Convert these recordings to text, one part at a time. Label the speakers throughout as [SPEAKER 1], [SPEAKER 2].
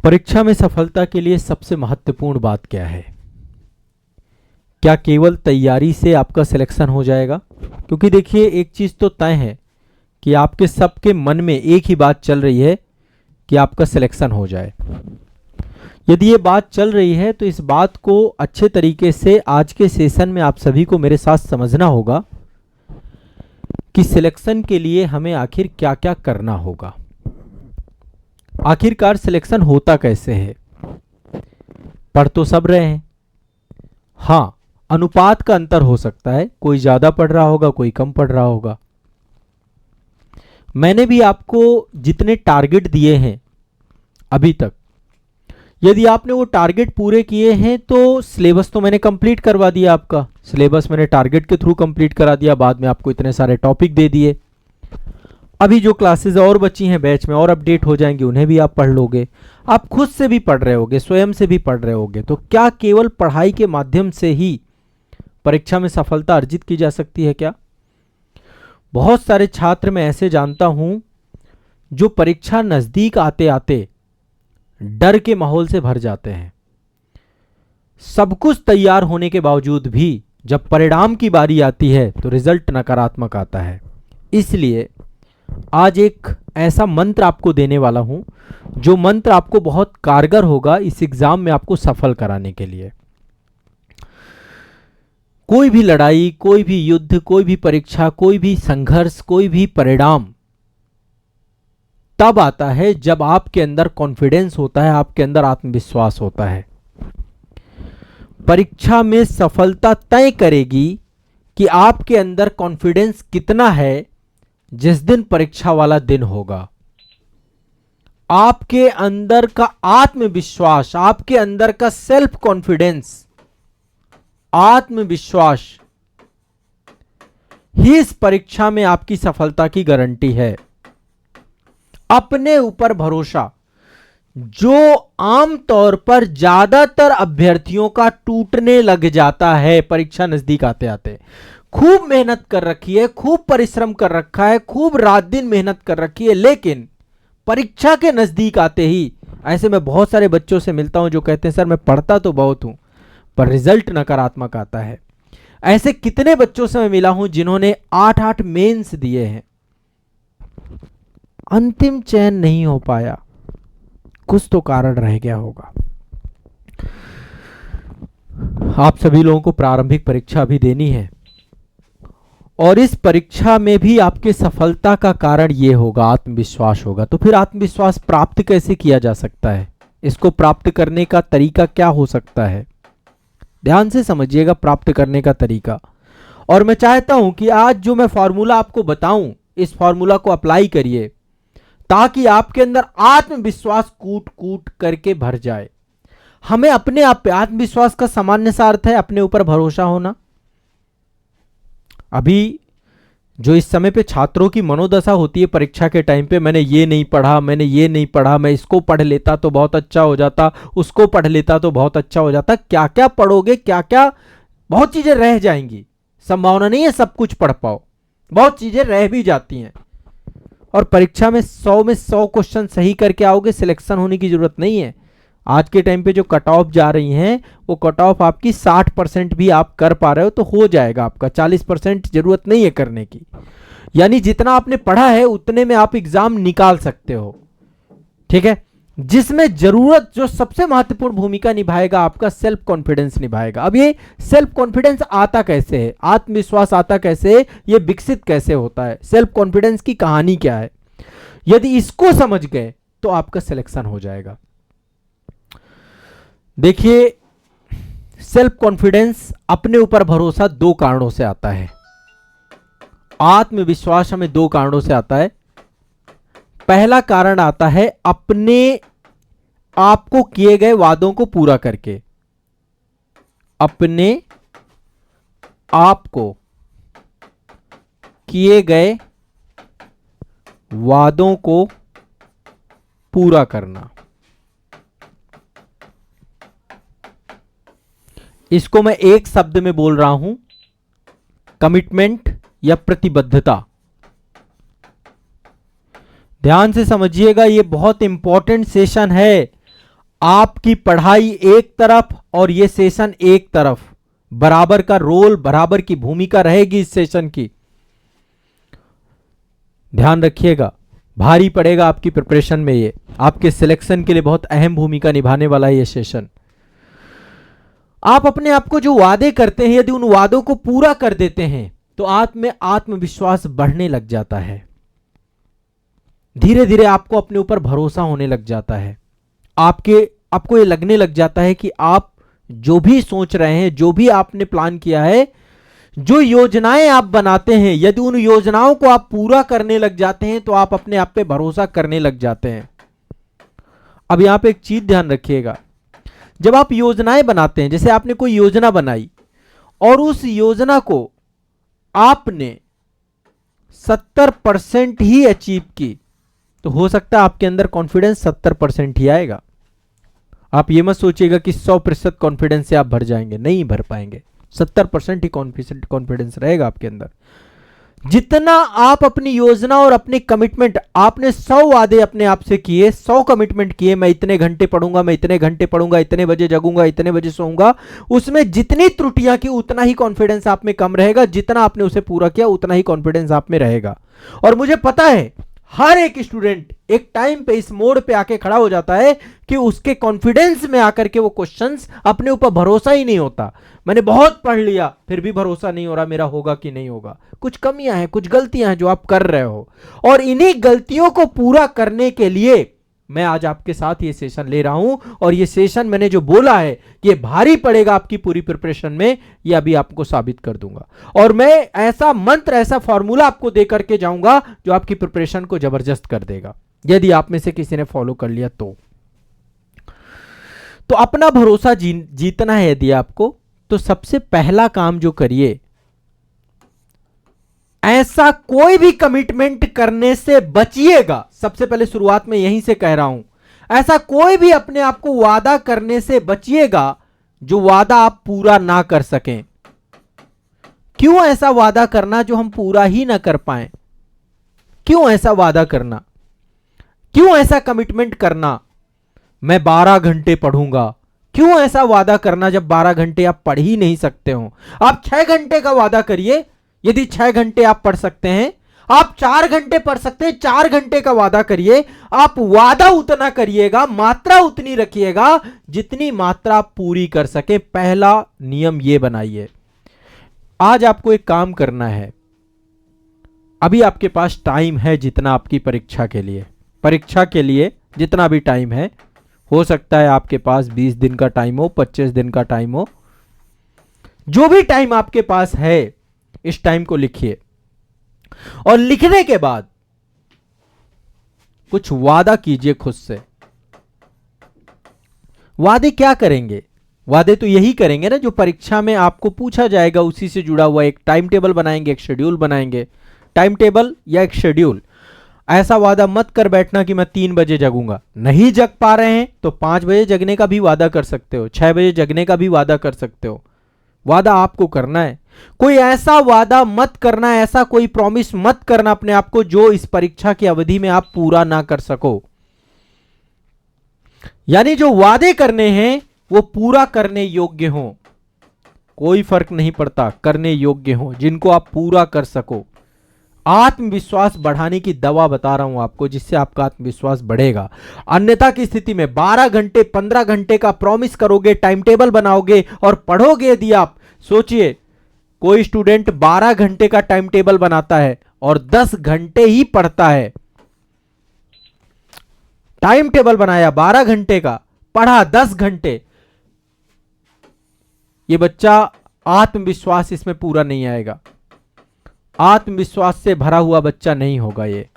[SPEAKER 1] परीक्षा में सफलता के लिए सबसे महत्वपूर्ण बात क्या है? क्या केवल तैयारी से आपका सिलेक्शन हो जाएगा? क्योंकि देखिए, एक चीज़ तो तय है कि आपके सबके मन में एक ही बात चल रही है कि आपका सिलेक्शन हो जाए। यदि ये बात चल रही है तो इस बात को अच्छे तरीके से आज के सेशन में आप सभी को मेरे साथ समझना होगा कि सिलेक्शन के लिए हमें आखिर क्या क्या करना होगा। आखिरकार सिलेक्शन होता कैसे है? पढ़ तो सब रहे हैं, हाँ, अनुपात का अंतर हो सकता है, कोई ज्यादा पढ़ रहा होगा, कोई कम पढ़ रहा होगा। मैंने भी आपको जितने टारगेट दिए हैं अभी तक, यदि आपने वो टारगेट पूरे किए हैं तो सिलेबस तो मैंने कंप्लीट करवा दिया। आपका सिलेबस मैंने टारगेट के थ्रू कंप्लीट करा दिया, बाद में आपको इतने सारे टॉपिक दे दिए। अभी जो क्लासेस और बची हैं बैच में और अपडेट हो जाएंगी, उन्हें भी आप पढ़ लोगे। आप खुद से भी पढ़ रहे होगे, स्वयं से भी पढ़ रहे होगे। तो क्या केवल पढ़ाई के माध्यम से ही परीक्षा में सफलता अर्जित की जा सकती है क्या? बहुत सारे छात्र मैं ऐसे जानता हूं जो परीक्षा नजदीक आते आते डर के माहौल से भर जाते हैं। सब कुछ तैयार होने के बावजूद भी जब परिणाम की बारी आती है तो रिजल्ट नकारात्मक आता है। इसलिए आज एक ऐसा मंत्र आपको देने वाला हूं जो मंत्र आपको बहुत कारगर होगा इस एग्जाम में आपको सफल कराने के लिए। कोई भी लड़ाई, कोई भी युद्ध, कोई भी परीक्षा, कोई भी संघर्ष, कोई भी परिणाम तब आता है जब आपके अंदर कॉन्फिडेंस होता है, आपके अंदर आत्मविश्वास होता है। परीक्षा में सफलता तय करेगी कि आपके अंदर कॉन्फिडेंस कितना है जिस दिन परीक्षा वाला दिन होगा। आपके अंदर का आत्मविश्वास, आपके अंदर का सेल्फ कॉन्फिडेंस, आत्मविश्वास ही इस परीक्षा में आपकी सफलता की गारंटी है। अपने ऊपर भरोसा, जो आमतौर पर ज्यादातर अभ्यर्थियों का टूटने लग जाता है परीक्षा नजदीक आते आते। खूब मेहनत कर रखी है, खूब परिश्रम कर रखा है, खूब रात दिन मेहनत कर रखी है, लेकिन परीक्षा के नजदीक आते ही ऐसे मैं बहुत सारे बच्चों से मिलता हूं जो कहते हैं सर मैं पढ़ता तो बहुत हूं पर रिजल्ट नकारात्मक आता है। ऐसे कितने बच्चों से मैं मिला हूं जिन्होंने 8-8 मेंस दिए हैं, अंतिम चयन नहीं हो पाया। कुछ तो कारण रह गया होगा। आप सभी लोगों को प्रारंभिक परीक्षा भी देनी है और इस परीक्षा में भी आपके सफलता का कारण यह होगा, आत्मविश्वास होगा। तो फिर आत्मविश्वास प्राप्त कैसे किया जा सकता है? इसको प्राप्त करने का तरीका क्या हो सकता है? ध्यान से समझिएगा प्राप्त करने का तरीका। और मैं चाहता हूं कि आज जो मैं फॉर्मूला आपको बताऊं, इस फॉर्मूला को अप्लाई करिए ताकि आपके अंदर आत्मविश्वास कूट कूट करके भर जाए। हमें अपने आप पे, आत्मविश्वास का सामान्य सा अर्थ है अपने ऊपर भरोसा होना। अभी जो इस समय पे छात्रों की मनोदशा होती है परीक्षा के टाइम पे, मैंने ये नहीं पढ़ा, मैंने ये नहीं पढ़ा, मैं इसको पढ़ लेता तो बहुत अच्छा हो जाता, उसको पढ़ लेता तो बहुत अच्छा हो जाता। क्या क्या पढ़ोगे, क्या क्या, बहुत चीजें रह जाएंगी। संभावना नहीं है सब कुछ पढ़ पाओ, बहुत चीजें रह भी जाती हैं। और परीक्षा में 100 में 100 क्वेश्चन सही करके आओगे, सिलेक्शन होने की जरूरत नहीं है। आज के टाइम पे जो कट ऑफ जा रही हैं वो कट ऑफ आपकी 60% भी आप कर पा रहे हो तो हो जाएगा आपका, 40% जरूरत नहीं है करने की। यानी जितना आपने पढ़ा है उतने में आप एग्जाम निकाल सकते हो, ठीक है। जिसमें जरूरत, जो सबसे महत्वपूर्ण भूमिका निभाएगा आपका सेल्फ कॉन्फिडेंस निभाएगा। अब ये सेल्फ कॉन्फिडेंस आता कैसे है, आत्मविश्वास आता कैसे है, ये विकसित कैसे होता है, सेल्फ कॉन्फिडेंस की कहानी क्या है, यदि इसको समझ गए तो आपका सिलेक्शन हो जाएगा। देखिए, सेल्फ कॉन्फिडेंस, अपने ऊपर भरोसा 2 कारणों से आता है। आत्मविश्वास हमें 2 कारणों से आता है। पहला कारण आता है अपने आपको किए गए वादों को पूरा करके, अपने आपको किए गए वादों को पूरा करना। इसको मैं एक शब्द में बोल रहा हूं, कमिटमेंट या प्रतिबद्धता। ध्यान से समझिएगा, यह बहुत इंपॉर्टेंट सेशन है। आपकी पढ़ाई एक तरफ और ये सेशन एक तरफ, बराबर का रोल, बराबर की भूमिका रहेगी इस सेशन की। ध्यान रखिएगा, भारी पड़ेगा आपकी प्रिपरेशन में, ये आपके सिलेक्शन के लिए बहुत अहम भूमिका निभाने वाला है ये सेशन। आप अपने आप को जो वादे करते हैं, यदि उन वादों को पूरा कर देते हैं तो आप में आत्मविश्वास बढ़ने लग जाता है, धीरे धीरे आपको अपने ऊपर भरोसा होने लग जाता है। आपको ये लगने लग जाता है कि आप जो भी सोच रहे हैं, जो भी आपने प्लान किया है, जो योजनाएं आप बनाते हैं, यदि उन योजनाओं को आप पूरा करने लग जाते हैं तो आप अपने आप पे भरोसा करने लग जाते हैं। अब यहां पे एक चीज ध्यान रखिएगा, जब आप योजनाएं बनाते हैं, जैसे आपने कोई योजना बनाई और उस योजना को आपने 70% ही अचीव की, तो हो सकता है आपके अंदर कॉन्फिडेंस 70% ही आएगा। आप ये मत सोचिएगा कि 100% कॉन्फिडेंस से आप भर जाएंगे, नहीं भर पाएंगे। 70% ही कॉन्फिडेंस रहेगा आपके अंदर। जितना आप अपनी योजना और अपनी कमिटमेंट, आपने 100 वादे अपने आप से किए, 100 कमिटमेंट किए, मैं इतने घंटे पढ़ूंगा, मैं इतने घंटे पढ़ूंगा, इतने बजे जगूंगा, इतने बजे सोऊंगा, उसमें जितनी त्रुटियां की उतना ही कॉन्फिडेंस आप में कम रहेगा। जितना आपने उसे पूरा किया उतना ही कॉन्फिडेंस आप में रहेगा। और मुझे पता है हर एक स्टूडेंट एक टाइम पे इस मोड़ पे आके खड़ा हो जाता है कि उसके कॉन्फिडेंस में आकर के वो क्वेश्चंस, अपने ऊपर भरोसा ही नहीं होता। मैंने बहुत पढ़ लिया फिर भी भरोसा नहीं हो रहा मेरा होगा कि नहीं होगा। कुछ कमियां हैं, कुछ गलतियां हैं जो आप कर रहे हो, और इन्हीं गलतियों को पूरा करने के लिए मैं आज आपके साथ ये सेशन ले रहा हूं। और ये सेशन मैंने जो बोला है कि ये भारी पड़ेगा आपकी पूरी प्रिपरेशन में, ये अभी आपको साबित कर दूंगा। और मैं ऐसा मंत्र, ऐसा फॉर्मूला आपको दे करके जाऊंगा जो आपकी प्रिपरेशन को जबरदस्त कर देगा, यदि आप में से किसी ने फॉलो कर लिया तो अपना भरोसा जीतना है यदि आपको, तो सबसे पहला काम जो करिए, ऐसा कोई भी कमिटमेंट करने से बचिएगा। सबसे पहले शुरुआत में यहीं से कह रहा हूं, ऐसा कोई भी अपने आप को वादा करने से बचिएगा जो वादा आप पूरा ना कर सकें। क्यों ऐसा वादा करना जो हम पूरा ही ना कर पाए? क्यों ऐसा वादा करना? क्यों ऐसा कमिटमेंट करना, मैं 12 घंटे पढ़ूंगा? क्यों ऐसा वादा करना जब 12 घंटे आप पढ़ ही नहीं सकते हो? आप 6 घंटे का वादा करिए, यदि 6 घंटे आप पढ़ सकते हैं। आप 4 घंटे पढ़ सकते हैं, 4 घंटे का वादा करिए। आप वादा उतना करिएगा, मात्रा उतनी रखिएगा जितनी मात्रा आप पूरी कर सके। पहला नियम यह बनाइए। आज आपको एक काम करना है, अभी आपके पास टाइम है जितना आपकी परीक्षा के लिए जितना भी टाइम है, हो सकता है आपके पास 20 दिन का टाइम हो, 25 दिन का टाइम हो, जो भी टाइम आपके पास है इस टाइम को लिखिए। और लिखने के बाद कुछ वादा कीजिए खुद से। वादे क्या करेंगे? वादे तो यही करेंगे ना जो परीक्षा में आपको पूछा जाएगा, उसी से जुड़ा हुआ एक टाइम टेबल बनाएंगे, एक शेड्यूल बनाएंगे। टाइम टेबल या एक शेड्यूल। ऐसा वादा मत कर बैठना कि मैं 3 बजे जगूंगा। नहीं जग पा रहे हैं तो 5 बजे जगने का भी वादा कर सकते हो, 6 बजे जगने का भी वादा कर सकते हो। वादा आपको करना है। कोई ऐसा वादा मत करना, ऐसा कोई प्रॉमिस मत करना अपने आप को जो इस परीक्षा की अवधि में आप पूरा ना कर सको। यानी जो वादे करने हैं वो पूरा करने योग्य हो, कोई फर्क नहीं पड़ता, करने योग्य हो, जिनको आप पूरा कर सको। आत्मविश्वास बढ़ाने की दवा बता रहा हूं आपको, जिससे आपका आत्मविश्वास बढ़ेगा। अन्यथा की स्थिति में 12 घंटे 15 घंटे का प्रॉमिस करोगे, टाइम टेबल बनाओगे और पढ़ोगे। यदि आप सोचिए, कोई स्टूडेंट 12 घंटे का टाइम टेबल बनाता है और 10 घंटे ही पढ़ता है। टाइम टेबल बनाया 12 घंटे का, पढ़ा 10 घंटे, यह बच्चा आत्मविश्वास इसमें पूरा नहीं आएगा, आत्मविश्वास से भरा हुआ बच्चा नहीं होगा ये।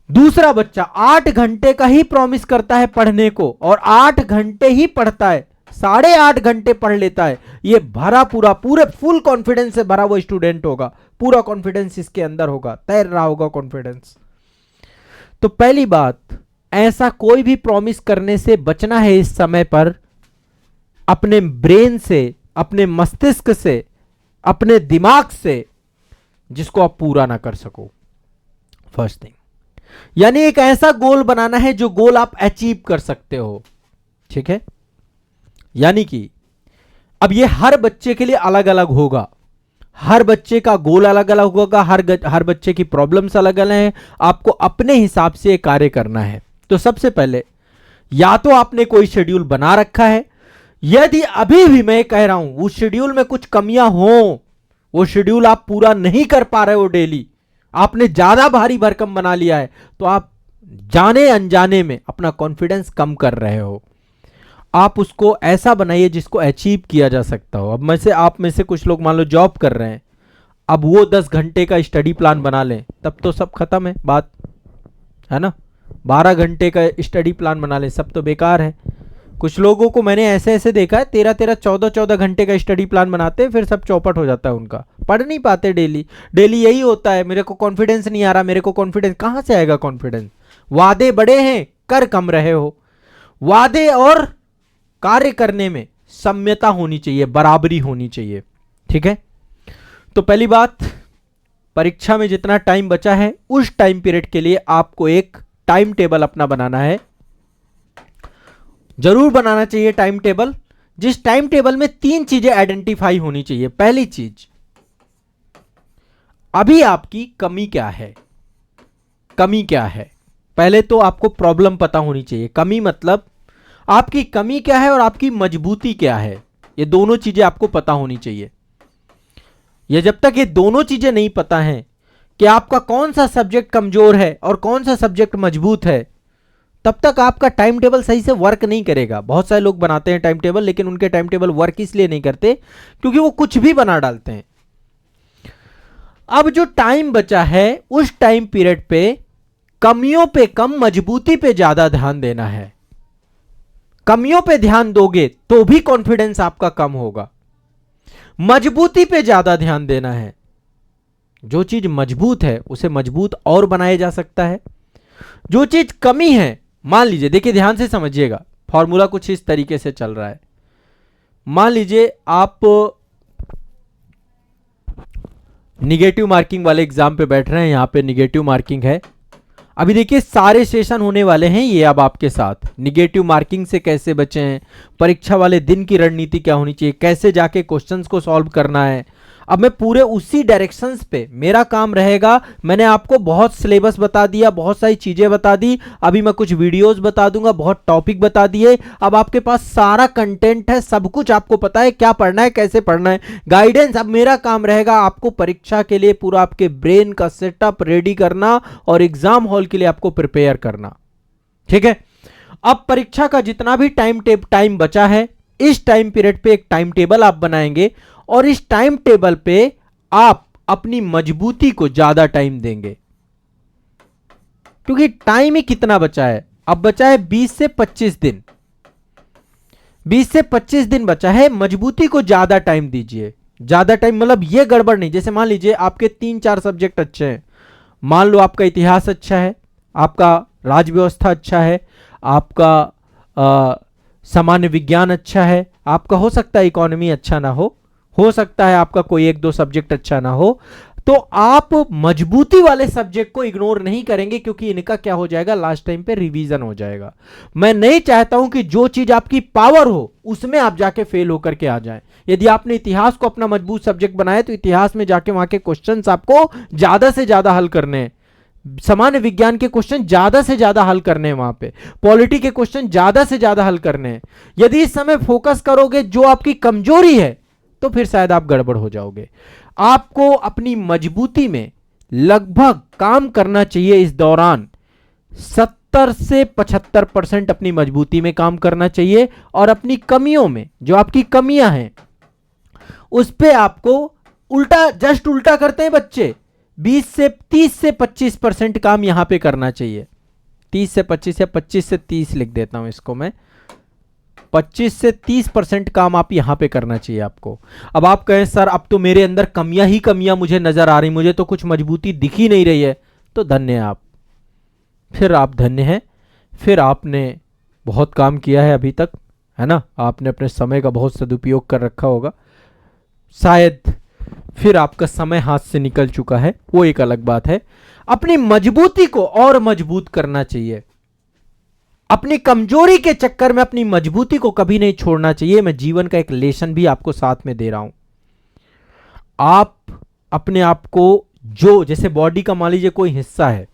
[SPEAKER 1] दूसरा बच्चा 8 घंटे का ही प्रॉमिस करता है पढ़ने को और 8 घंटे ही पढ़ता है, 8.5 घंटे पढ़ लेता है। ये भरा पूरे फुल कॉन्फिडेंस से भरा हुआ स्टूडेंट होगा, पूरा कॉन्फिडेंस इसके अंदर होगा, तैर रहा होगा कॉन्फिडेंस। तो पहली बात, ऐसा कोई भी प्रॉमिस करने से बचना है इस समय पर। अपने ब्रेन से, अपने मस्तिष्क से, अपने दिमाग से, जिसको आप पूरा ना कर सको। फर्स्ट थिंग, यानी एक ऐसा गोल बनाना है जो गोल आप अचीव कर सकते हो, ठीक है, यानी कि अब ये हर बच्चे के लिए अलग अलग होगा, हर बच्चे का गोल अलग अलग होगा, हर बच्चे की प्रॉब्लम्स अलग अलग हैं, आपको अपने हिसाब से कार्य करना है। तो सबसे पहले या तो आपने कोई शेड्यूल बना रखा है, यदि अभी भी मैं कह रहा हूं उस शेड्यूल में कुछ कमियां हो, वो शेड्यूल आप पूरा नहीं कर पा रहे हो, डेली आपने ज्यादा भारी भरकम बना लिया है, तो आप जाने अनजाने में अपना कॉन्फिडेंस कम कर रहे हो। आप उसको ऐसा बनाइए जिसको अचीव किया जा सकता हो। अब आप में से कुछ लोग मान लो जॉब कर रहे हैं, अब वो 10 घंटे का स्टडी प्लान बना लें, तब तो सब खत्म है बात, है ना। 12 घंटे का स्टडी प्लान बना लें, सब तो बेकार है। कुछ लोगों को मैंने ऐसे ऐसे देखा है 13-13, 14-14 घंटे का स्टडी प्लान बनाते हैं, फिर सब चौपट हो जाता है उनका, पढ़ नहीं पाते। डेली डेली यही होता है, मेरे को कॉन्फिडेंस नहीं आ रहा, मेरे को कॉन्फिडेंस कहां से आएगा कॉन्फिडेंस? वादे बड़े हैं, कर कम रहे हो। वादे और कार्य करने में साम्यता होनी चाहिए, बराबरी होनी चाहिए, ठीक है। तो पहली बात, परीक्षा में जितना टाइम बचा है उस टाइम पीरियड के लिए आपको एक टाइम टेबल अपना बनाना है, जरूर बनाना चाहिए टाइम टेबल। जिस टाइम टेबल में 3 चीजें आइडेंटिफाई होनी चाहिए। पहली चीज, अभी आपकी कमी क्या है, कमी क्या है। पहले तो आपको प्रॉब्लम पता होनी चाहिए, कमी मतलब आपकी कमी क्या है और आपकी मजबूती क्या है, ये दोनों चीजें आपको पता होनी चाहिए। ये जब तक ये दोनों चीजें नहीं पता हैं कि आपका कौन सा सब्जेक्ट कमजोर है और कौन सा सब्जेक्ट मजबूत है, तब तक आपका टाइम टेबल सही से वर्क नहीं करेगा। बहुत सारे लोग बनाते हैं टाइम टेबल, लेकिन उनके टाइम टेबल वर्क इसलिए नहीं करते क्योंकि वो कुछ भी बना डालते हैं। अब जो टाइम बचा है उस टाइम पीरियड पे कमियों पे कम, मजबूती पे ज्यादा ध्यान देना है। कमियों पे ध्यान दोगे तो भी कॉन्फिडेंस आपका कम होगा, मजबूती पे ज्यादा ध्यान देना है। जो चीज मजबूत है उसे मजबूत और बनाया जा सकता है। जो चीज कमी है, मान लीजिए, देखिए ध्यान से समझिएगा, फॉर्मूला कुछ इस तरीके से चल रहा है। मान लीजिए आप निगेटिव मार्किंग वाले एग्जाम पे बैठ रहे हैं, यहां पे निगेटिव मार्किंग है। अभी देखिए सारे सेशन होने वाले हैं ये अब आपके साथ, निगेटिव मार्किंग से कैसे बचें, परीक्षा वाले दिन की रणनीति क्या होनी चाहिए, कैसे जाके क्वेश्चंस को सॉल्व करना है। अब मैं पूरे उसी डायरेक्शंस पे मेरा काम रहेगा। मैंने आपको बहुत सिलेबस बता दिया, बहुत सारी चीजें बता दी, अभी मैं कुछ वीडियोस बता दूंगा, बहुत टॉपिक बता दिए। अब आपके पास सारा कंटेंट है, सब कुछ आपको पता है क्या पढ़ना है, कैसे पढ़ना है, गाइडेंस। अब मेरा काम रहेगा आपको परीक्षा के लिए पूरा आपके ब्रेन का सेटअप रेडी करना और एग्जाम हॉल के लिए आपको प्रिपेयर करना, ठीक है। अब परीक्षा का जितना भी टाइम बचा है, इस टाइम पीरियड पे एक टाइम टेबल आप बनाएंगे और इस टाइम टेबल पे आप अपनी मजबूती को ज्यादा टाइम देंगे, क्योंकि टाइम ही कितना बचा है, अब बचा है 20 से 25 दिन। 20 से 25 दिन बचा है, मजबूती को ज्यादा टाइम दीजिए। ज्यादा टाइम मतलब ये गड़बड़ नहीं, जैसे मान लीजिए आपके 3-4 सब्जेक्ट अच्छे हैं, मान लो आपका इतिहास अच्छा है, आपका राज्य व्यवस्था अच्छा है, आपका सामान्य विज्ञान अच्छा है, आपका हो सकता है इकोनॉमी अच्छा ना हो सकता है आपका कोई 1-2 सब्जेक्ट अच्छा ना हो, तो आप मजबूती वाले सब्जेक्ट को इग्नोर नहीं करेंगे, क्योंकि इनका क्या हो जाएगा, लास्ट टाइम पे रिवीजन हो जाएगा। मैं नहीं चाहता हूं कि जो चीज आपकी पावर हो उसमें आप जाके फेल होकर के आ जाएं। यदि आपने इतिहास को अपना मजबूत सब्जेक्ट बनाया तो इतिहास में जाके वहां के क्वेश्चंस आपको ज्यादा से ज्यादा हल करने हैं, सामान्य विज्ञान के क्वेश्चन ज्यादा से ज्यादा हल करने हैं, वहां पे पॉलिटी के क्वेश्चन ज्यादा से ज्यादा हल करने हैं। यदि इस समय फोकस करोगे जो आपकी कमजोरी है तो फिर शायद आप गड़बड़ हो जाओगे। आपको अपनी मजबूती में लगभग काम करना चाहिए इस दौरान 70 से 75% अपनी मजबूती में काम करना चाहिए, और अपनी कमियों में, जो आपकी कमियां हैं उस पे आपको जस्ट उल्टा करते हैं बच्चे, 30 से 25% काम यहां पे करना चाहिए। 30 से 25 या 25 से 30 लिख देता हूं इसको मैं, 25 से 30% काम आप यहां पे करना चाहिए आपको। अब आप कहें सर अब तो मेरे अंदर कमियां ही कमियां मुझे नजर आ रही, मुझे तो कुछ मजबूती दिख ही नहीं रही है, तो धन्य आप, फिर आप धन्य हैं, फिर आपने बहुत काम किया है अभी तक, है ना, आपने अपने समय का बहुत सदुपयोग कर रखा होगा। शायद फिर आपका समय हाथ से निकल चुका है, वो एक अलग बात है। अपनी मजबूती को और मजबूत करना चाहिए। अपनी कमजोरी के चक्कर में अपनी मजबूती को कभी नहीं छोड़ना चाहिए। मैं जीवन का एक लेसन भी आपको साथ में दे रहा हूं। आप अपने आप को, जो जैसे बॉडी का मान लीजिए कोई हिस्सा है,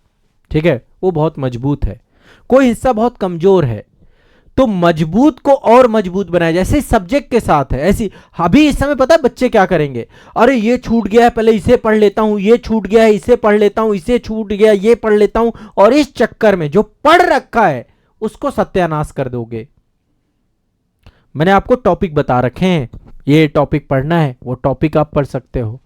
[SPEAKER 1] ठीक है, वो बहुत मजबूत है, कोई हिस्सा बहुत कमजोर है, तो मजबूत को और मजबूत बनाया। जैसे सब्जेक्ट के साथ है ऐसी, अभी इस समय पता है बच्चे क्या करेंगे, अरे ये छूट गया है पहले इसे पढ़ लेता हूं, ये छूट गया है इसे पढ़ लेता हूं, इसे छूट गया ये पढ़ लेता हूं, और इस चक्कर में जो पढ़ रखा है उसको सत्यानाश कर दोगे। मैंने आपको टॉपिक बता रखे हैं, ये टॉपिक पढ़ना है, वो टॉपिक आप पढ़ सकते हो।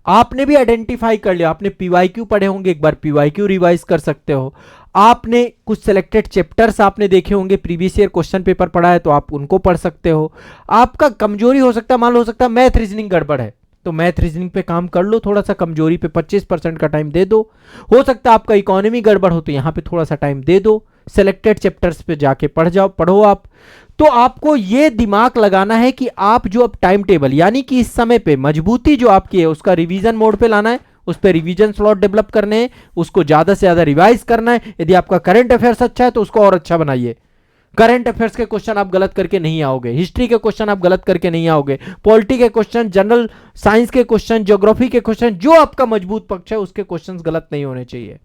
[SPEAKER 1] आपने भी आइडेंटिफाई कर लिया, आपने पीवाईक्यू पढ़े होंगे, एक बार पीवाईक्यू रिवाइज कर सकते हो। आपने कुछ सिलेक्टेड चैप्टर्स आपने देखे होंगे, प्रीवियस ईयर क्वेश्चन पेपर पढ़ा है तो आप उनको पढ़ सकते हो। आपका कमजोरी हो सकता है, मान लो हो सकता है मैथ रीजनिंग गड़बड़ है, तो मैथ रीजनिंग पे काम कर लो, थोड़ा सा कमजोरी पे 25% का टाइम दे दो। हो सकता है आपका इकोनॉमी गड़बड़ हो तो यहां पे थोड़ा सा टाइम दे दो, सिलेक्टेड चैप्टर्स पे जाके पढ़ो आप। तो आपको ये दिमाग लगाना है कि आप जो अब टाइम टेबल, यानी कि इस समय पे मजबूती जो आपकी है उसका रिवीजन मोड पे लाना है, उस पे रिवीजन स्लॉट डेवलप करने हैं, उसको ज्यादा से ज्यादा रिवाइज करना है। यदि आपका करंट अफेयर्स अच्छा है तो उसको और अच्छा बनाइए। करंट अफेयर्स के क्वेश्चन आप गलत करके नहीं आओगे, हिस्ट्री के क्वेश्चन आप गलत करके नहीं आओगे, पॉलिटी के क्वेश्चन, जनरल साइंस के क्वेश्चन, ज्योग्राफी के क्वेश्चन, जो आपका मजबूत पक्ष है उसके क्वेश्चन गलत नहीं होने चाहिए।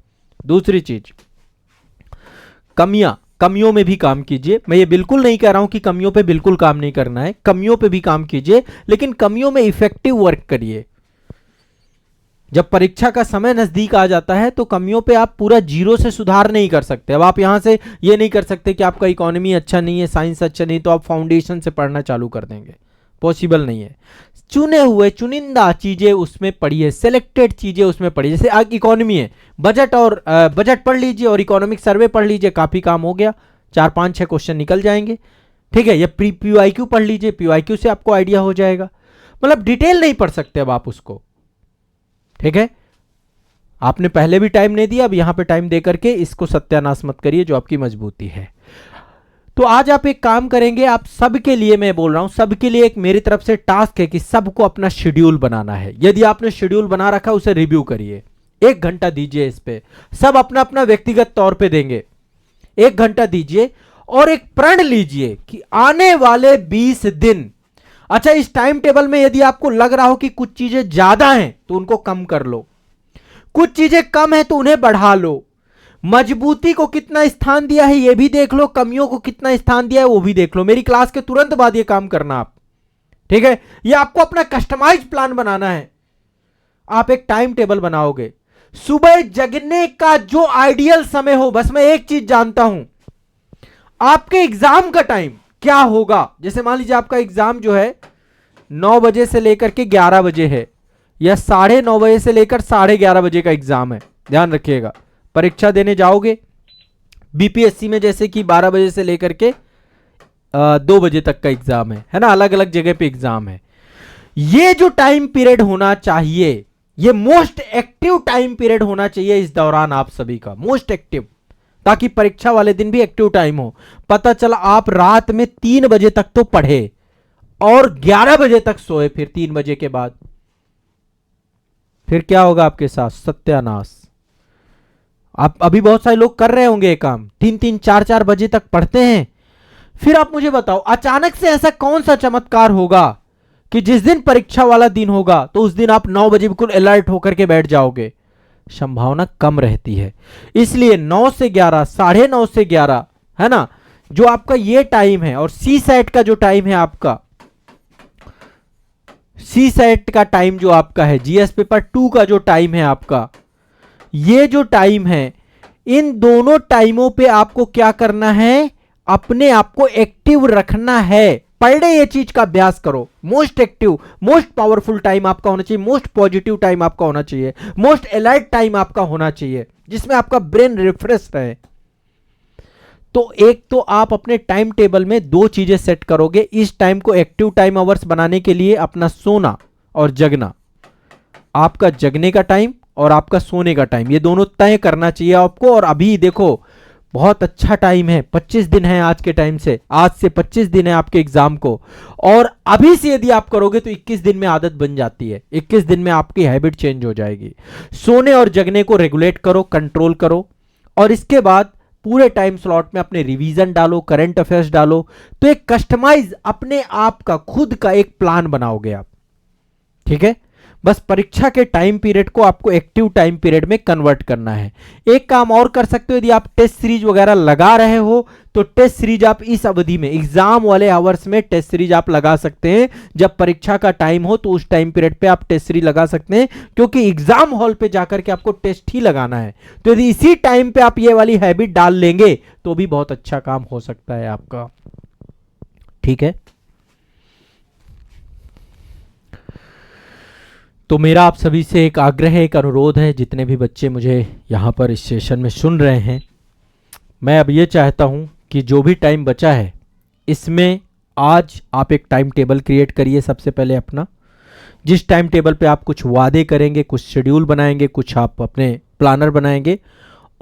[SPEAKER 1] दूसरी चीज, कमियों में भी काम कीजिए। मैं ये बिल्कुल नहीं कह रहा हूं कि कमियों पे बिल्कुल काम नहीं करना है, कमियों पे भी काम कीजिए, लेकिन कमियों में इफेक्टिव वर्क करिए। जब परीक्षा का समय नजदीक आ जाता है तो कमियों पे आप पूरा जीरो से सुधार नहीं कर सकते। अब आप यहां से ये नहीं कर सकते कि आपका इकोनॉमी अच्छा नहीं है, साइंस अच्छा नहीं, तो आप फाउंडेशन से पढ़ना चालू कर देंगे, पॉसिबल नहीं है। चुने हुए चुनिंदा चीजें उसमें पढ़िए, सिलेक्टेड चीजें उसमें पढ़िए। जैसे आज इकोनॉमी है, बजट पढ़ लीजिए और इकोनॉमिक सर्वे पढ़ लीजिए, काफी काम हो गया, 4-5-6 क्वेश्चन निकल जाएंगे, ठीक है। या पीवाईक्यू पढ़ लीजिए, पीवाईक्यू से आपको आइडिया हो जाएगा। मतलब डिटेल नहीं पढ़ सकते अब आप उसको, ठीक है। आपने पहले भी टाइम नहीं दिया, अब यहां पे टाइम दे करके इसको सत्यानाश मत करिए जो आपकी मजबूती है। तो आज आप एक काम करेंगे, आप सबके लिए मैं बोल रहा हूं, सबके लिए एक मेरी तरफ से टास्क है कि सबको अपना शेड्यूल बनाना है। यदि आपने शेड्यूल बना रखा उसे रिव्यू करिए, 1 घंटा दीजिए इस पे, सब अपना अपना व्यक्तिगत तौर पे देंगे, 1 घंटा दीजिए और एक प्रण लीजिए कि आने वाले 20 दिन, अच्छा इस टाइम टेबल में यदि आपको लग रहा हो कि कुछ चीजें ज्यादा हैं तो उनको कम कर लो, कुछ चीजें कम है तो उन्हें बढ़ा लो। मजबूती को कितना स्थान दिया है ये भी देख लो, कमियों को कितना स्थान दिया है वो भी देख लो। मेरी क्लास के तुरंत बाद ये काम करना आप, ठीक है। ये आपको अपना कस्टमाइज प्लान बनाना है। आप एक टाइम टेबल बनाओगे, सुबह जगने का जो आइडियल समय हो, बस मैं एक चीज जानता हूं, आपके एग्जाम का टाइम क्या होगा। जैसे मान लीजिए आपका एग्जाम जो है 9 बजे से लेकर के 11 बजे है, या 9:30 बजे से लेकर 11:30 बजे का एग्जाम है। ध्यान रखिएगा, परीक्षा देने जाओगे बीपीएससी में जैसे कि 12 बजे से लेकर के 2 बजे तक का एग्जाम है ना, अलग अलग जगह पे एग्जाम है। ये जो टाइम पीरियड होना चाहिए, ये मोस्ट एक्टिव टाइम पीरियड होना चाहिए इस दौरान आप सभी का, मोस्ट एक्टिव, ताकि परीक्षा वाले दिन भी एक्टिव टाइम हो। पता चला आप रात में 3 बजे तक तो पढ़े और 11 बजे तक सोए, फिर 3 बजे के बाद फिर क्या होगा आपके साथ? सत्यानाश। आप अभी बहुत सारे लोग कर रहे होंगे ये काम, 3-3, 4-4 बजे तक पढ़ते हैं। फिर आप मुझे बताओ, अचानक से ऐसा कौन सा चमत्कार होगा कि जिस दिन परीक्षा वाला दिन होगा तो उस दिन आप 9 बजे बिल्कुल अलर्ट होकर के बैठ जाओगे? संभावना कम रहती है। इसलिए 9 से 11, 9:30 से 11, है ना, जो आपका ये टाइम है, और सी सेट का जो टाइम है आपका, सी सेट का टाइम जो आपका है, जीएस पेपर 2 का जो टाइम है आपका, ये जो टाइम है, इन दोनों टाइमों पे आपको क्या करना है? अपने आप को एक्टिव रखना है। पर डे ये चीज का अभ्यास करो। Most active, most powerful time आपका होना चाहिए, मोस्ट पॉजिटिव टाइम आपका होना चाहिए, मोस्ट अलर्ट टाइम आपका होना चाहिए, जिसमें आपका ब्रेन रिफ्रेश रहे। तो एक तो आप अपने टाइम टेबल में 2 चीजें सेट करोगे इस टाइम को एक्टिव टाइम आवर्स बनाने के लिए, अपना सोना और जगना। आपका जगने का टाइम और आपका सोने का टाइम, ये दोनों तय करना चाहिए आपको। और अभी देखो बहुत अच्छा टाइम है, 25 दिन है आज के टाइम से, आज से 25 दिन है आपके एग्जाम को, और अभी से यदि आप करोगे तो 21 दिन में आदत बन जाती है, 21 दिन में आपकी हैबिट चेंज हो जाएगी। सोने और जगने को रेगुलेट करो, कंट्रोल करो। और इसके बाद पूरे टाइम स्लॉट में अपने रिवीजन डालो, करंट अफेयर्स डालो, तो एक कस्टमाइज अपने आप का खुद का एक प्लान बनाओगे आप। ठीक है, बस परीक्षा के टाइम पीरियड को आपको एक्टिव टाइम पीरियड में कन्वर्ट करना है। एक काम और कर सकते हो, यदि आप टेस्ट सीरीज वगैरह लगा रहे हो तो टेस्ट सीरीज आप इस अवधि में, एग्जाम वाले आवर्स में टेस्ट सीरीज आप लगा सकते हैं। जब परीक्षा का टाइम हो तो उस टाइम पीरियड पे आप टेस्ट सीरीज लगा सकते हैं, क्योंकि एग्जाम हॉल पे जाकर के आपको टेस्ट ही लगाना है। तो यदि इसी टाइम पे आप ये वाली हैबिट डाल लेंगे तो भी बहुत अच्छा काम हो सकता है आपका। ठीक है, तो मेरा आप सभी से एक आग्रह है, एक अनुरोध है, जितने भी बच्चे मुझे यहाँ पर इस सेशन में सुन रहे हैं, मैं अब ये चाहता हूँ कि जो भी टाइम बचा है इसमें आज आप एक टाइम टेबल क्रिएट करिए। सबसे पहले अपना, जिस टाइम टेबल पे आप कुछ वादे करेंगे, कुछ शेड्यूल बनाएंगे, कुछ आप अपने प्लानर बनाएंगे,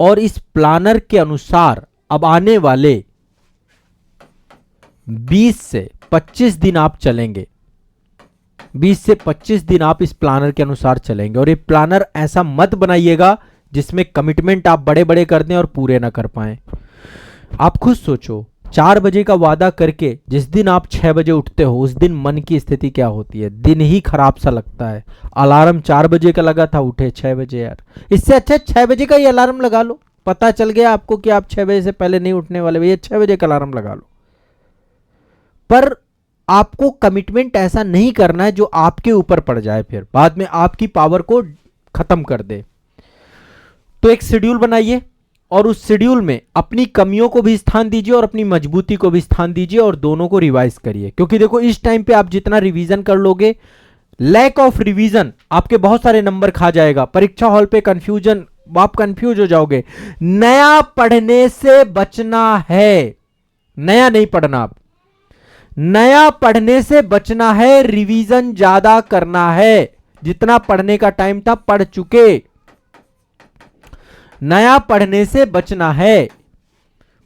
[SPEAKER 1] और इस प्लानर के अनुसार अब आने वाले 20 से 25 दिन आप चलेंगे। 20 से 25 दिन आप इस प्लानर के अनुसार चलेंगे। और ये प्लानर ऐसा मत बनाइएगा जिसमें कमिटमेंट आप बड़े बड़े कर दें और पूरे ना कर पाए। आप खुद सोचो, 4 बजे का वादा करके जिस दिन आप 6 बजे उठते हो, उस दिन मन की स्थिति क्या होती है? दिन ही खराब सा लगता है। अलार्म 4 बजे का लगा था, उठे 6 बजे। यार, इससे अच्छा 6 बजे का ही अलार्म लगा लो। पता चल गया आपको कि आप 6 बजे से पहले नहीं उठने वाले, भैया 6 बजे का अलार्म लगा लो। पर आपको कमिटमेंट ऐसा नहीं करना है जो आपके ऊपर पड़ जाए, फिर बाद में आपकी पावर को खत्म कर दे। तो एक शेड्यूल बनाइए और उस शेड्यूल में अपनी कमियों को भी स्थान दीजिए और अपनी मजबूती को भी स्थान दीजिए, और दोनों को रिवाइज करिए। क्योंकि देखो, इस टाइम पे आप जितना रिवीजन कर लोगे, लैक ऑफ रिवीजन आपके बहुत सारे नंबर खा जाएगा। परीक्षा हॉल पे कंफ्यूजन, आप कंफ्यूज हो जाओगे। नया पढ़ने से बचना है, नया नहीं पढ़ना। आप नया पढ़ने से बचना है, रिवीजन ज्यादा करना है। जितना पढ़ने का टाइम था पढ़ चुके, नया पढ़ने से बचना है।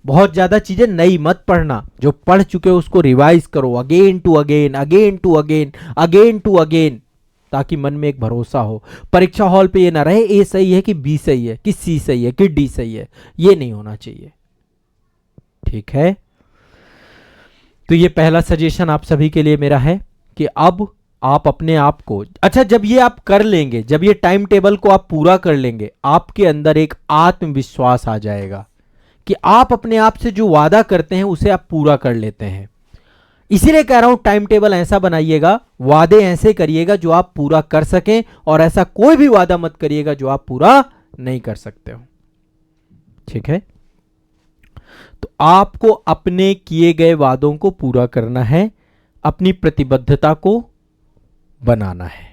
[SPEAKER 1] बहुत ज्यादा चीजें नई मत पढ़ना, जो पढ़ चुके हो उसको रिवाइज करो, again to again, again to again, again to again, ताकि मन में एक भरोसा हो। परीक्षा हॉल पे ये ना रहे ए सही है कि बी सही है कि सी सही है कि डी सही है, ये नहीं होना चाहिए। ठीक है, तो ये पहला सजेशन आप सभी के लिए मेरा है कि अब आप अपने आप को, अच्छा जब ये आप कर लेंगे, जब ये टाइम टेबल को आप पूरा कर लेंगे, आपके अंदर एक आत्मविश्वास आ जाएगा कि आप अपने आप से जो वादा करते हैं उसे आप पूरा कर लेते हैं। इसीलिए कह रहा हूं, टाइम टेबल ऐसा बनाइएगा, वादे ऐसे करिएगा जो आप पूरा कर सकें, और ऐसा कोई भी वादा मत करिएगा जो आप पूरा नहीं कर सकते हो। ठीक है, तो आपको अपने किए गए वादों को पूरा करना है, अपनी प्रतिबद्धता को बनाना है।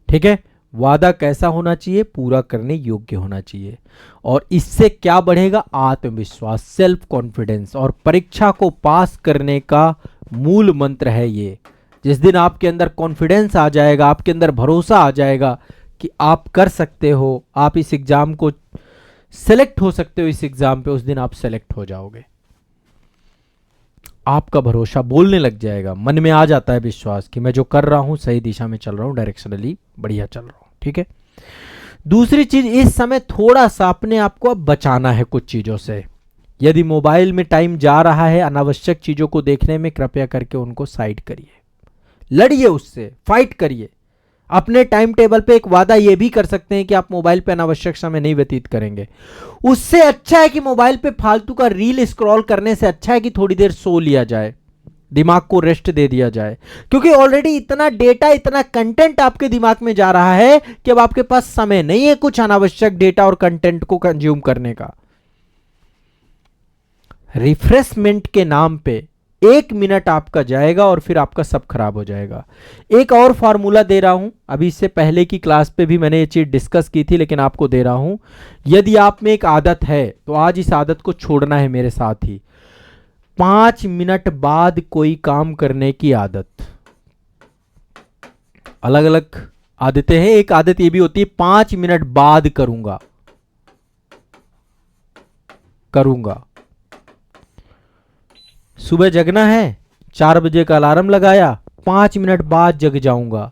[SPEAKER 1] ठीक है, वादा कैसा होना चाहिए? पूरा करने योग्य होना चाहिए। और इससे क्या बढ़ेगा? आत्मविश्वास, सेल्फ कॉन्फिडेंस। और परीक्षा को पास करने का मूल मंत्र है ये। जिस दिन आपके अंदर कॉन्फिडेंस आ जाएगा, आपके अंदर भरोसा आ जाएगा कि आप कर सकते हो, आप इस एग्जाम को सेलेक्ट हो सकते हो, इस एग्जाम पे, उस दिन आप सेलेक्ट हो जाओगे। आपका भरोसा बोलने लग जाएगा, मन में आ जाता है विश्वास कि मैं जो कर रहा हूं सही दिशा में चल रहा हूं, डायरेक्शनली बढ़िया चल रहा हूं। ठीक है, दूसरी चीज, इस समय थोड़ा सा अपने आप को अब बचाना है कुछ चीजों से। यदि मोबाइल में टाइम जा रहा है अनावश्यक चीजों को देखने में, कृपया करके उनको साइड करिए, लड़िए उससे, फाइट करिए। अपने टाइम टेबल पे एक वादा ये भी कर सकते हैं कि आप मोबाइल पे अनावश्यक समय नहीं व्यतीत करेंगे। उससे अच्छा है कि मोबाइल पे फालतू का रील स्क्रॉल करने से अच्छा है कि थोड़ी देर सो लिया जाए, दिमाग को रेस्ट दे दिया जाए। क्योंकि ऑलरेडी इतना डेटा, इतना कंटेंट आपके दिमाग में जा रहा है कि अब आपके पास समय नहीं है कुछ अनावश्यक डेटा और कंटेंट को कंज्यूम करने का। रिफ्रेशमेंट के नाम पे 1 मिनट आपका जाएगा और फिर आपका सब खराब हो जाएगा। एक और फॉर्मूला दे रहा हूं, अभी इससे पहले की क्लास पे भी मैंने ये चीज डिस्कस की थी, लेकिन आपको दे रहा हूं। यदि आप में एक आदत है तो आज इस आदत को छोड़ना है मेरे साथ ही। 5 मिनट बाद कोई काम करने की आदत। अलग अलग आदतें हैं, एक आदत ये भी होती है 5 मिनट बाद करूंगा। सुबह जगना है, 4 बजे का अलार्म लगाया, 5 मिनट बाद जग जाऊंगा,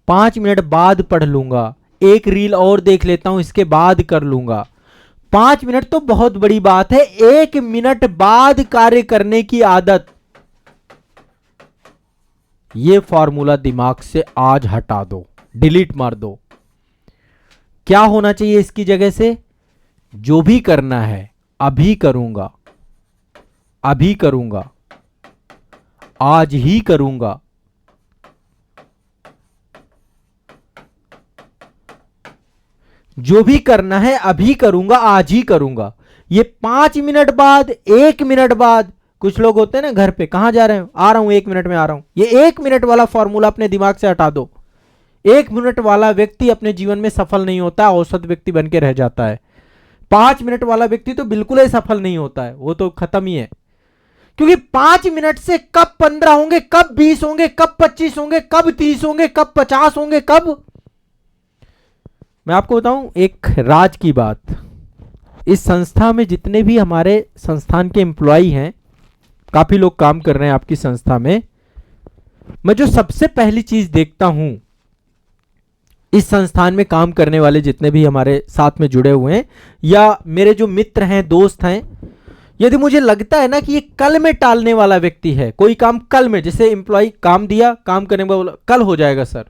[SPEAKER 1] 5 मिनट बाद पढ़ लूंगा, एक रील और देख लेता हूं, इसके बाद कर लूंगा। 5 मिनट तो बहुत बड़ी बात है, 1 मिनट बाद कार्य करने की आदत, ये फॉर्मूला दिमाग से आज हटा दो, डिलीट मार दो। क्या होना चाहिए इसकी जगह से? जो भी करना है अभी करूंगा, अभी करूंगा, आज ही करूंगा। जो भी करना है अभी करूंगा, आज ही करूंगा। ये 5 मिनट बाद, 1 मिनट बाद, कुछ लोग होते हैं ना घर पे, कहां जा रहे हैं, आ रहा हूं 1 मिनट में आ रहा हूं, ये 1 मिनट वाला फॉर्मूला अपने दिमाग से हटा दो। 1 मिनट वाला व्यक्ति अपने जीवन में सफल नहीं होता, औसत व्यक्ति बन के रह जाता है। 5 मिनट वाला व्यक्ति तो बिल्कुल ही सफल नहीं होता है, वो तो खत्म ही है। क्योंकि 5 मिनट से कब 15 होंगे, कब 20 होंगे, कब 25 होंगे, कब 30 होंगे, कब 50 होंगे, कब। मैं आपको बताऊं एक राज की बात, इस संस्था में जितने भी हमारे संस्थान के एम्प्लॉय हैं, काफी लोग काम कर रहे हैं आपकी संस्था में, मैं जो सबसे पहली चीज देखता हूं, इस संस्थान में काम करने वाले जितने भी हमारे साथ में जुड़े हुए हैं या मेरे जो मित्र हैं, दोस्त हैं, यदि मुझे लगता है ना कि ये कल में टालने वाला व्यक्ति है, कोई काम कल में, जैसे एम्प्लॉय काम दिया, काम करने में बोला कल हो जाएगा सर,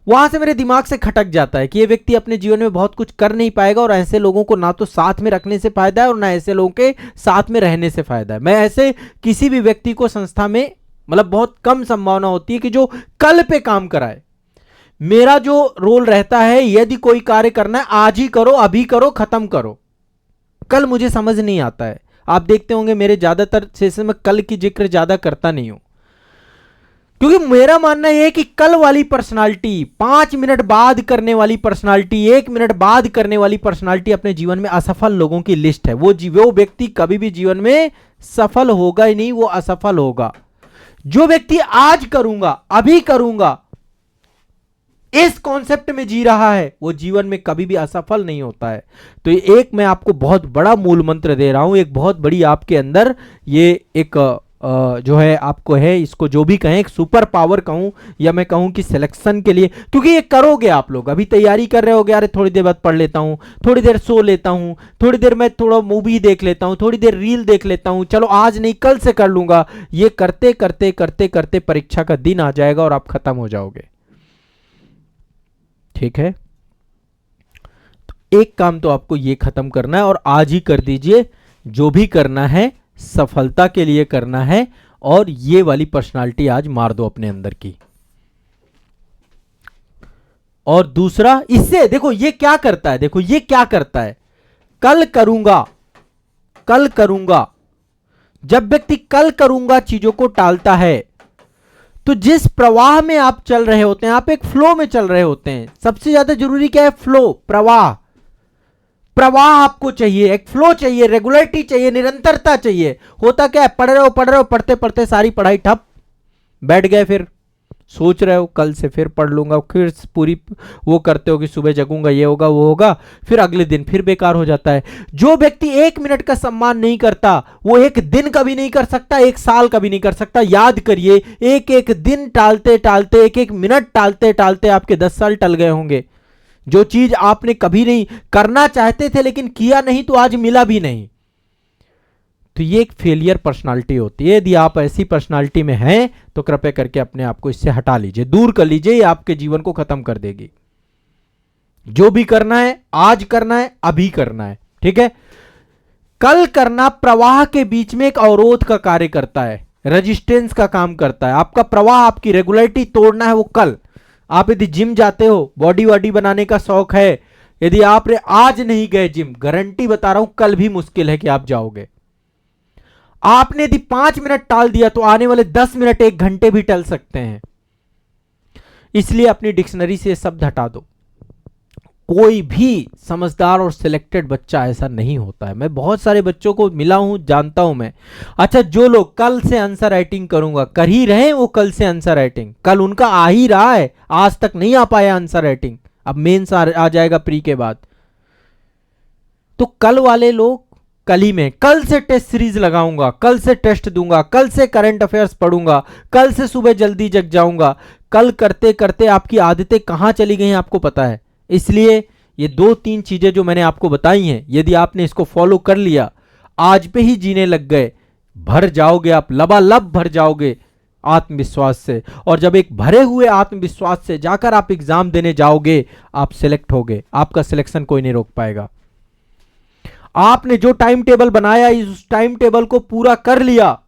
[SPEAKER 1] वहां से मेरे दिमाग से खटक जाता है कि ये व्यक्ति अपने जीवन में बहुत कुछ कर नहीं पाएगा, और ऐसे लोगों को ना तो साथ में रखने से फायदा है और ना ऐसे लोगों के साथ में रहने से फायदा है। मैं ऐसे किसी भी व्यक्ति को संस्था में, मतलब बहुत कम संभावना होती है कि जो कल पे काम कराए। मेरा जो रोल रहता है, यदि कोई कार्य करना है आज ही करो, अभी करो, खत्म करो। कल मुझे समझ नहीं आता है, आप देखते होंगे मेरे ज्यादातर सेशन में कल की जिक्र ज्यादा करता नहीं हूं, क्योंकि मेरा मानना यह है कि कल वाली पर्सनालिटी, 5 मिनट बाद करने वाली पर्सनालिटी, 1 मिनट बाद करने वाली पर्सनालिटी अपने जीवन में असफल लोगों की लिस्ट है। वो व्यक्ति कभी भी जीवन में सफल होगा ही नहीं, वो असफल होगा। जो व्यक्ति आज करूंगा, अभी करूंगा, इस कॉन्सेप्ट में जी रहा है, वो जीवन में कभी भी असफल नहीं होता है। तो ये एक मैं आपको बहुत बड़ा मूल मंत्र दे रहा हूं, एक बहुत बड़ी आपके अंदर ये एक जो है आपको है, इसको जो भी कहें, एक सुपर पावर कहूं या मैं कहूं कि सिलेक्शन के लिए, क्योंकि ये करोगे आप लोग, अभी तैयारी कर रहे होगे, अरे थोड़ी देर बाद पढ़ लेता हूं, थोड़ी देर सो लेता हूं, थोड़ी देर मैं थोड़ा मूवी देख लेता हूं, थोड़ी देर रील देख लेता हूं, चलो आज नहीं कल से कर लूंगा। ये करते करते करते करते परीक्षा का दिन आ जाएगा और आप खत्म हो जाओगे। ठीक है, तो एक काम तो आपको ये खत्म करना है और आज ही कर दीजिए। जो भी करना है सफलता के लिए करना है, और ये वाली पर्सनालिटी आज मार दो अपने अंदर की। और दूसरा, इससे देखो ये क्या करता है, देखो ये क्या करता है, कल करूंगा, कल करूंगा। जब व्यक्ति कल करूंगा चीजों को टालता है, तो जिस प्रवाह में आप चल रहे होते हैं, आप एक फ्लो में चल रहे होते हैं। सबसे ज्यादा जरूरी क्या है? फ्लो, प्रवाह। प्रवाह आपको चाहिए, एक फ्लो चाहिए, रेगुलरिटी चाहिए, निरंतरता चाहिए। होता क्या है, पढ़ रहे हो, पढ़ते पढ़ते सारी पढ़ाई ठप, बैठ गए, फिर सोच रहे हो कल से फिर पढ़ लूंगा, फिर पूरी वो करते हो कि सुबह जगूंगा, ये होगा वो होगा, फिर अगले दिन फिर बेकार हो जाता है। जो व्यक्ति 1 मिनट का सम्मान नहीं करता, वो 1 दिन कभी नहीं कर सकता, 1 साल कभी नहीं कर सकता। याद करिए, एक एक दिन टालते टालते, एक एक मिनट टालते टालते आपके 10 साल टल गए होंगे। जो चीज आपने कभी नहीं करना चाहते थे लेकिन किया नहीं, तो आज मिला भी नहीं। तो ये एक फेलियर पर्सनालिटी होती है। यदि आप ऐसी पर्सनालिटी में हैं तो कृपया करके अपने आप को इससे हटा लीजिए, दूर कर लीजिए, ये आपके जीवन को खत्म कर देगी। जो भी करना है आज करना है, अभी करना है। ठीक है, कल करना प्रवाह के बीच में एक अवरोध का कार्य करता है, रेजिस्टेंस का काम करता है। आपका प्रवाह, आपकी रेगुलरिटी तोड़ना है वो कल। आप यदि जिम जाते हो, बॉडी वॉडी बनाने का शौक है, यदि आप आज नहीं गए जिम, गारंटी बता रहा हूं कल भी मुश्किल है कि आप जाओगे। आपने यदि 5 मिनट टाल दिया तो आने वाले 10 मिनट, 1 घंटे भी टल सकते हैं। इसलिए अपनी डिक्शनरी से शब्द हटा दो। कोई भी समझदार और सिलेक्टेड बच्चा ऐसा नहीं होता है। मैं बहुत सारे बच्चों को मिला हूं, जानता हूं मैं। अच्छा, जो लोग कल से आंसर राइटिंग करूंगा कर ही रहे हैं, वो कल से आंसर राइटिंग, कल उनका आ ही रहा है, आज तक नहीं आ पाया आंसर राइटिंग, अब मेंस आ जाएगा प्री के बाद। तो कल वाले लोग कल ही में, कल से टेस्ट सीरीज लगाऊंगा, कल से टेस्ट दूंगा, कल से करंट अफेयर्स पढ़ूंगा, कल से सुबह जल्दी जग जाऊंगा। कल करते करते आपकी आदतें कहां चली गई हैं आपको पता है। इसलिए ये 2-3 चीजें जो मैंने आपको बताई हैं, यदि आपने इसको फॉलो कर लिया, आज पे ही जीने लग गए, भर जाओगे आप, लबालब भर जाओगे आत्मविश्वास से। और जब एक भरे हुए आत्मविश्वास से जाकर आप एग्जाम देने जाओगे, आप सिलेक्ट होगे, आपका सिलेक्शन कोई नहीं रोक पाएगा। आपने जो टाइम टेबल बनाया, इस टाइम टेबल को पूरा कर लिया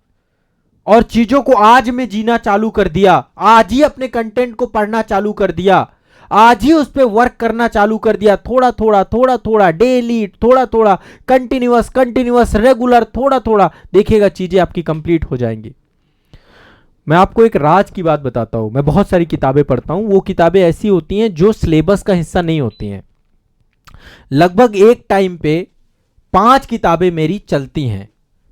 [SPEAKER 1] और चीजों को आज में जीना चालू कर दिया, आज ही अपने कंटेंट को पढ़ना चालू कर दिया, आज ही उस पर वर्क करना चालू कर दिया, थोड़ा थोड़ा डेली, थोड़ा थोड़ा कंटिन्यूअस रेगुलर, थोड़ा थोड़ा, देखिएगा चीजें आपकी कंप्लीट हो जाएंगी। मैं आपको एक राज की बात बताता हूं, मैं बहुत सारी किताबें पढ़ता हूं, वो किताबें ऐसी होती हैं जो सिलेबस का हिस्सा नहीं होती हैं। लगभग एक टाइम पे 5 किताबें मेरी चलती हैं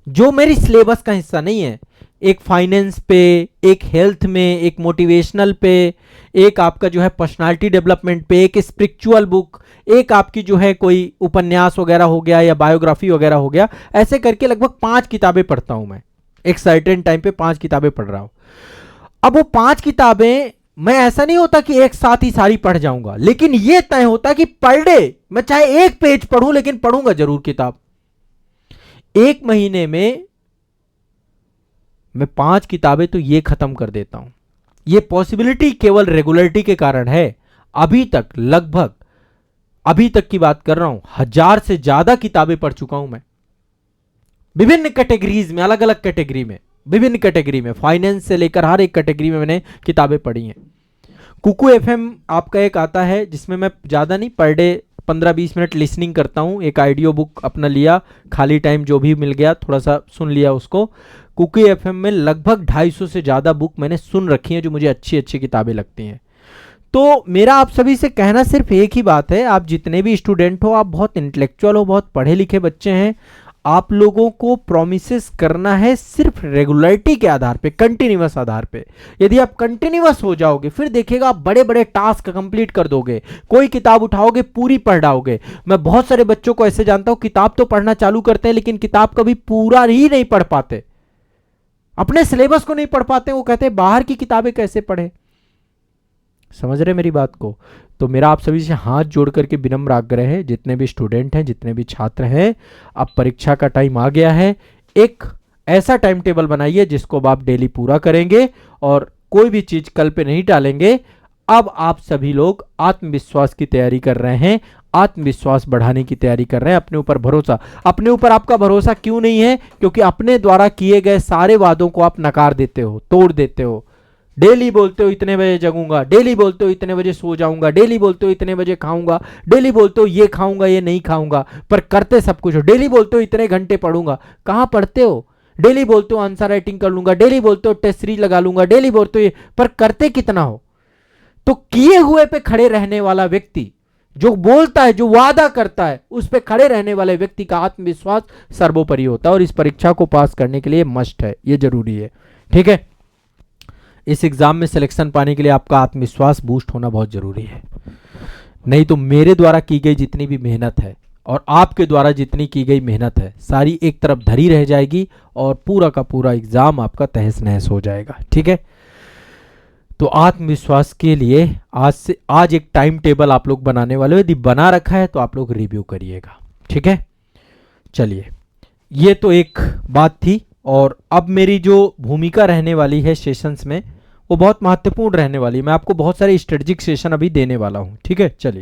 [SPEAKER 1] जो मेरी सिलेबस का हिस्सा नहीं है। एक फाइनेंस पे, एक हेल्थ में, एक मोटिवेशनल पे, एक आपका जो है पर्सनालिटी डेवलपमेंट पे, एक स्पिरिचुअल बुक, एक आपकी जो है कोई उपन्यास वगैरह हो गया या बायोग्राफी वगैरह हो गया। ऐसे करके लगभग 5 किताबें पढ़ता हूं मैं, एक सर्टेन टाइम पे 5 किताबें पढ़ रहा हूं। अब वो 5 किताबें, मैं ऐसा नहीं होता कि एक साथ ही सारी पढ़ जाऊंगा, लेकिन ये तय होता कि पर डे मैं चाहे एक पेज पढ़ूं, लेकिन पढ़ूंगा जरूर किताब। एक महीने में मैं 5 किताबें तो ये खत्म कर देता हूं। ये पॉसिबिलिटी केवल रेगुलरिटी के कारण है। अभी तक लगभग, अभी तक की बात कर रहा हूं, 1000 से ज्यादा किताबें पढ़ चुका हूं मैं, विभिन्न कैटेगरीज में, अलग अलग कैटेगरी में, विभिन्न कैटेगरी में, फाइनेंस से लेकर हर एक कैटेगरी में मैंने किताबें पढ़ी हैं। कुकू एफएम आपका एक आता है जिसमें मैं ज्यादा नहीं, पर डे 15-20 मिनट लिसनिंग करता हूं। एक ऑडियो बुक अपना लिया, खाली टाइम जो भी मिल गया थोड़ा सा सुन लिया उसको। कुकी एफएम में लगभग 250 से ज़्यादा बुक मैंने सुन रखी हैं जो मुझे अच्छी अच्छी किताबें लगती हैं। तो मेरा आप सभी से कहना सिर्फ एक ही बात है, आप जितने भी स्टूडेंट हो, आप बहुत इंटेलेक्चुअल हो, बहुत पढ़े लिखे बच्चे हैं, आप लोगों को प्रोमिसेस करना है सिर्फ रेगुलरिटी के आधार पे, कंटिन्यूअस आधार पे। यदि आप कंटिन्यूअस हो जाओगे, फिर देखिएगा आप बड़े बड़े टास्क कंप्लीट कर दोगे। कोई किताब उठाओगे, पूरी पढ़ डालोगे। मैं बहुत सारे बच्चों को ऐसे जानता हूं, किताब तो पढ़ना चालू करते हैं लेकिन किताब कभी पूरा ही नहीं पढ़ पाते, अपने सिलेबस को नहीं पढ़ पाते। वो कहते हैं बाहर की किताबें कैसे पढ़े। समझ रहे मेरी बात को? तो मेरा आप सभी से हाथ जोड़ करके विनम्र आग्रह है, जितने भी स्टूडेंट हैं, जितने भी छात्र हैं, अब परीक्षा का टाइम आ गया है। एक ऐसा टाइम टेबल बनाइए जिसको आप डेली पूरा करेंगे और कोई भी चीज कल पे नहीं टालेंगे। अब आप सभी लोग आत्मविश्वास की तैयारी कर रहे हैं, आत्मविश्वास बढ़ाने की तैयारी कर रहे हैं, अपने ऊपर भरोसा। अपने ऊपर आपका भरोसा क्यों नहीं है? क्योंकि अपने द्वारा किए गए सारे वादों को आप नकार देते हो, तोड़ देते हो। डेली बोलते हो इतने बजे जगूंगा, डेली बोलते हो इतने बजे सो जाऊंगा, डेली बोलते हो इतने बजे खाऊंगा, डेली बोलते हो ये खाऊंगा ये नहीं खाऊंगा, पर करते सब कुछ हो। डेली बोलते हो इतने घंटे पढ़ूंगा, कहां पढ़ते हो? डेली बोलते हो आंसर राइटिंग कर लूंगा, डेली बोलते हो टेस्ट सीरीज लगा लूंगा, डेली बोलते हो, पर करते कितना हो? तो किए हुए पे खड़े रहने वाला व्यक्ति, जो बोलता है, जो वादा करता है, उस पे खड़े रहने वाले व्यक्ति का आत्मविश्वास सर्वोपरि होता है और इस परीक्षा को पास करने के लिए मस्ट है, ये जरूरी है। ठीक है, इस एग्जाम में सिलेक्शन पाने के लिए आपका आत्मविश्वास बूस्ट होना बहुत जरूरी है। नहीं तो मेरे द्वारा की गई जितनी भी मेहनत है और आपके द्वारा जितनी की गई मेहनत है, सारी एक तरफ धरी रह जाएगी और पूरा का पूरा एग्जाम आपका तहस नहस हो जाएगा। ठीक है, तो आत्मविश्वास के लिए आज एक टाइम टेबल आप लोग बनाने वाले हो। यदि बना रखा है तो आप लोग रिव्यू करिएगा। ठीक है, चलिए, ये तो एक बात थी। और अब मेरी जो भूमिका रहने वाली है सेशंस में, वो बहुत महत्वपूर्ण रहने वाली है। मैं आपको बहुत सारे स्ट्रेटेजिक सेशन अभी देने वाला हूं। ठीक है, चलिए।